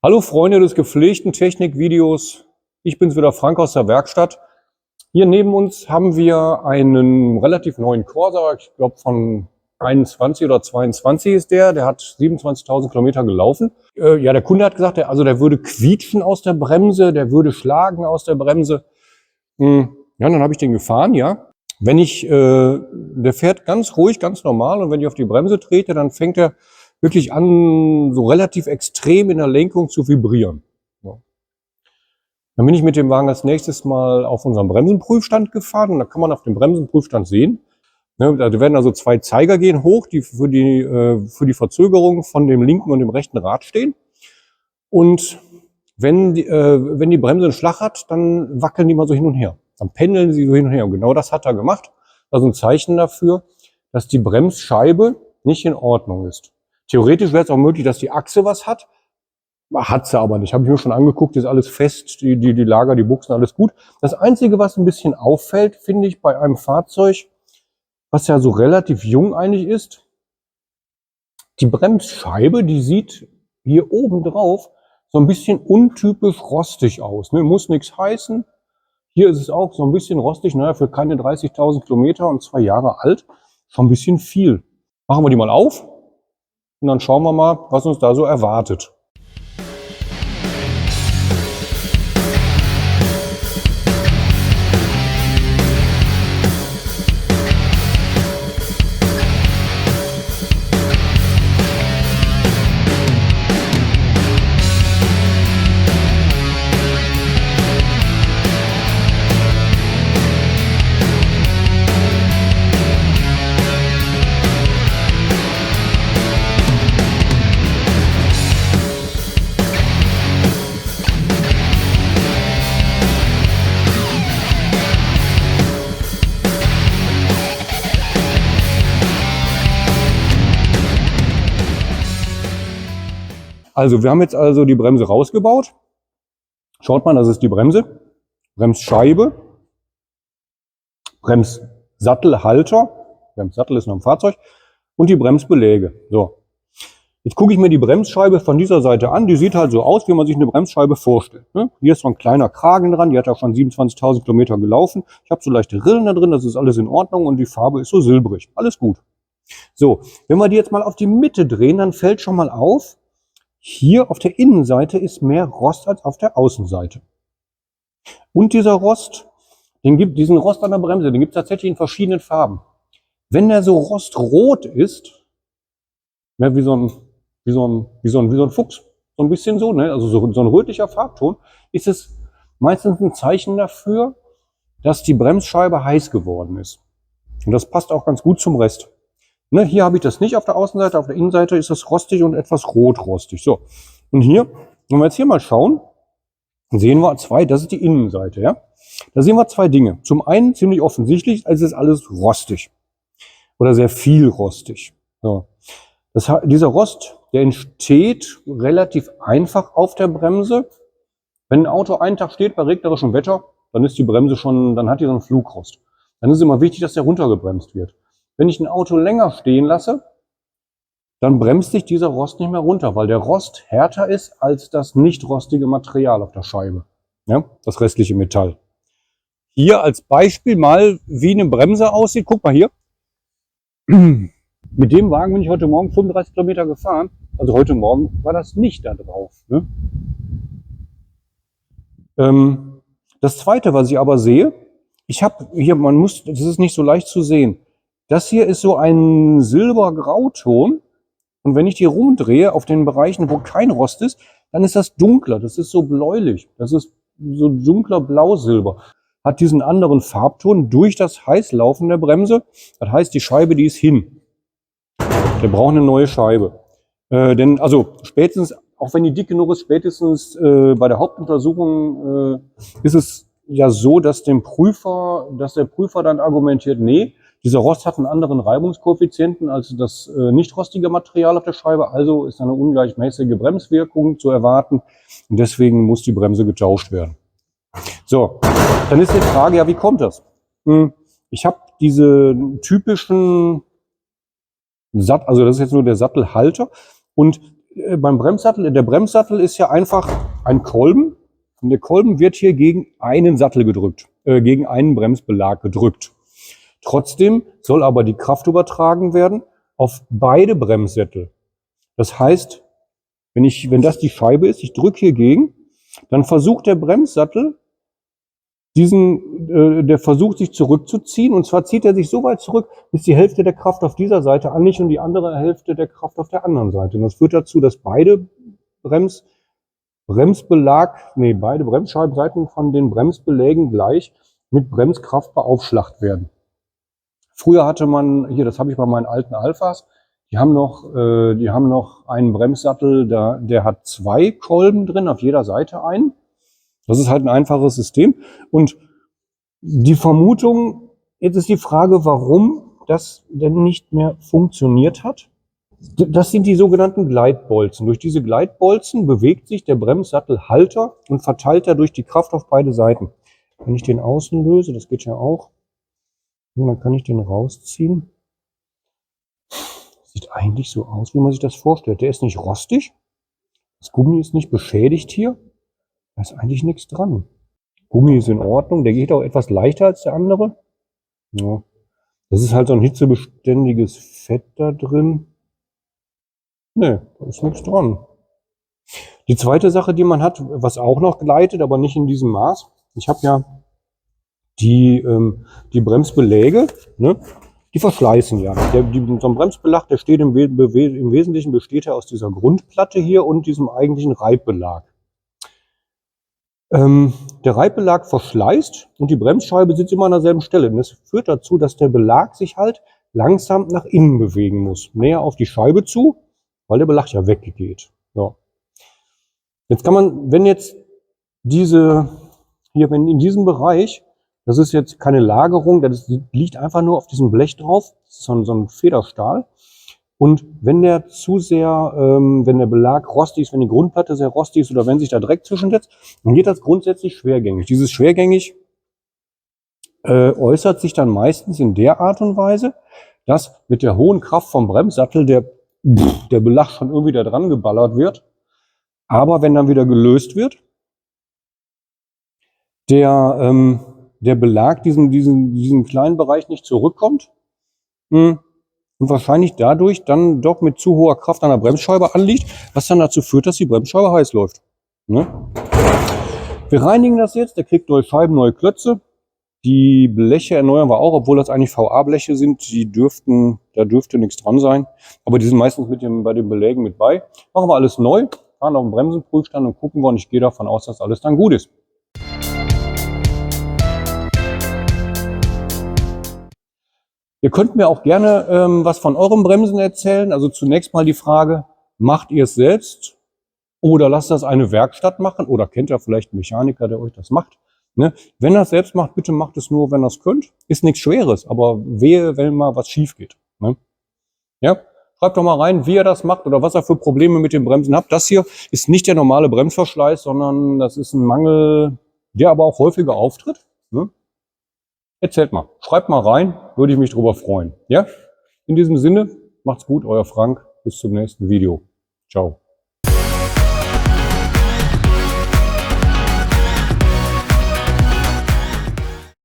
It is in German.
Hallo Freunde des gepflegten Technikvideos, ich bin's wieder, Frank aus der Werkstatt. Hier neben uns haben wir einen relativ neuen Corsa, ich glaube von 21 oder 22 ist der hat 27.000 Kilometer gelaufen. Ja, der Kunde hat gesagt, der würde quietschen aus der Bremse, der würde schlagen aus der Bremse. Ja, dann habe ich den gefahren, ja. Der fährt ganz ruhig, ganz normal, und wenn ich auf die Bremse trete, dann fängt er wirklich an, so relativ extrem in der Lenkung zu vibrieren. Ja. Dann bin ich mit dem Wagen als nächstes mal auf unseren Bremsenprüfstand gefahren, und da kann man auf dem Bremsenprüfstand sehen, ne, da werden also zwei Zeiger gehen hoch, die für die Verzögerung von dem linken und dem rechten Rad stehen. Und wenn die Bremse einen Schlag hat, dann wackeln die mal so hin und her. Dann pendeln sie so hin und her. Und genau das hat er gemacht. Also ein Zeichen dafür, dass die Bremsscheibe nicht in Ordnung ist. Theoretisch wäre es auch möglich, dass die Achse was hat. Hat sie aber nicht. Habe ich mir schon angeguckt, ist alles fest, die Lager, die Buchsen, alles gut. Das Einzige, was ein bisschen auffällt, finde ich, bei einem Fahrzeug, was ja so relativ jung eigentlich ist, die Bremsscheibe, die sieht hier oben drauf so ein bisschen untypisch rostig aus. Ne? Muss nichts heißen. Hier ist es auch so ein bisschen rostig, naja, für keine 30.000 Kilometer und 2 Jahre alt. Schon ein bisschen viel. Machen wir die mal auf und dann schauen wir mal, was uns da so erwartet. Also, wir haben jetzt also die Bremse rausgebaut. Schaut mal, das ist die Bremse, Bremsscheibe, Bremssattelhalter, Bremssattel ist noch im Fahrzeug, und die Bremsbeläge. So. Jetzt gucke ich mir die Bremsscheibe von dieser Seite an. Die sieht halt so aus, wie man sich eine Bremsscheibe vorstellt. Ne? Hier ist so ein kleiner Kragen dran, die hat ja schon 27.000 Kilometer gelaufen. Ich habe so leichte Rillen da drin, das ist alles in Ordnung, und die Farbe ist so silbrig. Alles gut. So, wenn wir die jetzt mal auf die Mitte drehen, dann fällt schon mal auf, hier auf der Innenseite ist mehr Rost als auf der Außenseite. Und dieser Rost, diesen Rost an der Bremse, den gibt es tatsächlich in verschiedenen Farben. Wenn der so rostrot ist, ja, wie so ein Fuchs, so ein bisschen so, ne, also so ein rötlicher Farbton, ist es meistens ein Zeichen dafür, dass die Bremsscheibe heiß geworden ist. Und das passt auch ganz gut zum Rest. Ne, hier habe ich das nicht auf der Außenseite, auf der Innenseite ist es rostig und etwas rotrostig. So, und hier, wenn wir jetzt hier mal schauen, sehen wir das ist die Innenseite, ja. Da sehen wir zwei Dinge. Zum einen ziemlich offensichtlich, es ist alles rostig. Oder sehr viel rostig. So. Dieser Rost, der entsteht relativ einfach auf der Bremse. Wenn ein Auto einen Tag steht bei regnerischem Wetter, dann ist die Bremse dann hat die so einen Flugrost. Dann ist es immer wichtig, dass der runtergebremst wird. Wenn ich ein Auto länger stehen lasse, dann bremst sich dieser Rost nicht mehr runter, weil der Rost härter ist als das nicht rostige Material auf der Scheibe. Ja, das restliche Metall. Hier als Beispiel mal, wie eine Bremse aussieht. Guck mal hier. Mit dem Wagen bin ich heute Morgen 35 Kilometer gefahren. Also heute Morgen war das nicht da drauf. Ne? Das zweite, was ich aber sehe, ich habe hier, das ist nicht so leicht zu sehen. Das hier ist so ein Silber-Grauton. Und wenn ich die rumdrehe auf den Bereichen, wo kein Rost ist, dann ist das dunkler. Das ist so bläulich. Das ist so dunkler Blausilber. Hat diesen anderen Farbton durch das Heißlaufen der Bremse. Das heißt, die Scheibe, die ist hin. Der braucht eine neue Scheibe. Denn, also, spätestens, auch wenn die dick genug ist, spätestens bei der Hauptuntersuchung ist es ja so, dass der Prüfer dann argumentiert, nee, dieser Rost hat einen anderen Reibungskoeffizienten als das nicht rostige Material auf der Scheibe, also ist eine ungleichmäßige Bremswirkung zu erwarten und deswegen muss die Bremse getauscht werden. So, dann ist die Frage, ja, wie kommt das? Ich habe diese typischen also das ist jetzt nur der Sattelhalter, und beim Bremssattel, der Bremssattel ist ja einfach ein Kolben. Und der Kolben wird hier gegen einen Sattel gedrückt, gegen einen Bremsbelag gedrückt. Trotzdem soll aber die Kraft übertragen werden auf beide Bremssättel. Das heißt, wenn das die Scheibe ist, ich drücke hier gegen, dann versucht der Bremssattel, der versucht sich zurückzuziehen, und zwar zieht er sich so weit zurück, bis die Hälfte der Kraft auf dieser Seite anliegt und die andere Hälfte der Kraft auf der anderen Seite. Und das führt dazu, dass beide Bremsscheibenseiten von den Bremsbelägen gleich mit Bremskraft beaufschlagt werden. Früher hatte man, hier, das habe ich bei meinen alten Alphas, die haben noch einen Bremssattel, der hat 2 Kolben drin, auf jeder Seite einen. Das ist halt ein einfaches System. Und die Vermutung, jetzt ist die Frage, warum das denn nicht mehr funktioniert hat. Das sind die sogenannten Gleitbolzen. Durch diese Gleitbolzen bewegt sich der Bremssattelhalter und verteilt dadurch die Kraft auf beide Seiten. Wenn ich den außen löse, das geht ja auch, und dann kann ich den rausziehen. Sieht eigentlich so aus, wie man sich das vorstellt. Der ist nicht rostig, das Gummi ist nicht beschädigt hier, da ist eigentlich nichts dran. Gummi ist in Ordnung, der geht auch etwas leichter als der andere. Ja. Das ist halt so ein hitzebeständiges Fett da drin. Ne, da ist nichts dran. Die zweite Sache, die man hat, was auch noch gleitet, aber nicht in diesem Maß. Ich habe ja die Bremsbeläge, ne, die verschleißen ja. So ein Bremsbelag, der steht im Wesentlichen besteht er aus dieser Grundplatte hier und diesem eigentlichen Reibbelag. Der Reibbelag verschleißt und die Bremsscheibe sitzt immer an derselben Stelle. Und das führt dazu, dass der Belag sich halt langsam nach innen bewegen muss. Näher auf die Scheibe zu, weil der Belag ja weggeht. So. Jetzt kann man, wenn in diesem Bereich, das ist jetzt keine Lagerung, das liegt einfach nur auf diesem Blech drauf, das ist so ein Federstahl. Und wenn der wenn der Belag rostig ist, wenn die Grundplatte sehr rostig ist oder wenn sich da Dreck zwischensetzt, dann geht das grundsätzlich schwergängig. Dieses schwergängig äußert sich dann meistens in der Art und Weise, dass mit der hohen Kraft vom Bremssattel der Belag schon irgendwie da dran geballert wird. Aber wenn dann wieder gelöst wird, der Belag diesen kleinen Bereich nicht zurückkommt, und wahrscheinlich dadurch dann doch mit zu hoher Kraft an der Bremsscheibe anliegt, was dann dazu führt, dass die Bremsscheibe heiß läuft. Ne? Wir reinigen das jetzt, der kriegt neue Scheiben, neue Klötze. Die Bleche erneuern wir auch, obwohl das eigentlich VA-Bleche sind. Da dürfte nichts dran sein. Aber die sind meistens bei den Belägen mit bei. Machen wir alles neu, fahren auf den Bremsenprüfstand und gucken wir, und ich gehe davon aus, dass alles dann gut ist. Ihr könnt mir auch gerne was von euren Bremsen erzählen. Also zunächst mal die Frage, macht ihr es selbst oder lasst das eine Werkstatt machen? Oder kennt ihr vielleicht einen Mechaniker, der euch das macht? Ne? Wenn ihr es selbst macht, bitte macht es nur, wenn ihr es könnt. Ist nichts Schweres, aber wehe, wenn mal was schief geht. Ne? Ja? Schreibt doch mal rein, wie ihr das macht oder was ihr für Probleme mit den Bremsen habt. Das hier ist nicht der normale Bremsverschleiß, sondern das ist ein Mangel, der aber auch häufiger auftritt. Ne? Erzählt mal, schreibt mal rein, würde ich mich drüber freuen. Ja? In diesem Sinne, macht's gut, euer Frank, bis zum nächsten Video. Ciao.